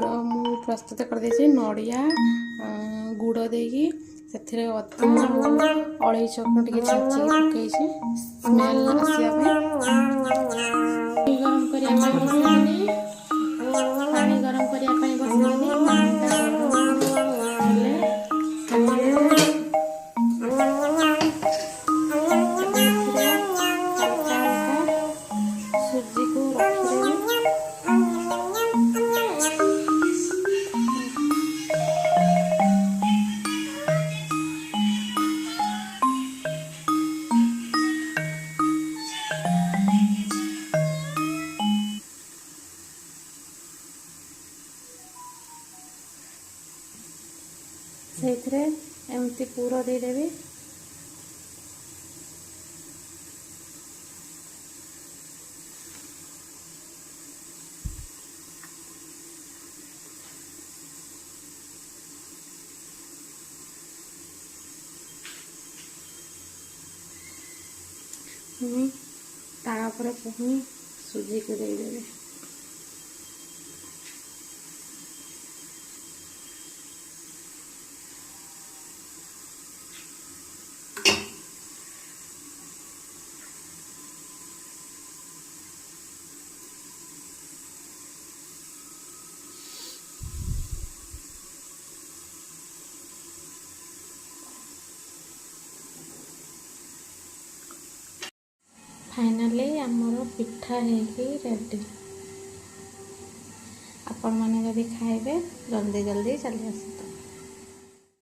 पुरा मु प्रस्तुत कर देछि नड़िया गुड़ देकी से अदा अलैच टे छेचिक पकई स्मेल आसिया गरम करने पानी गरम करने बसैली पानी सूजी को रखिदेवी से एमती पूरा देदेवी तापर पुणी सूजी को देदेवी फाइनली आमर पिठा है रेडी। आपण मैंने जदि खाइबे जल्दी जल्दी चली आसत।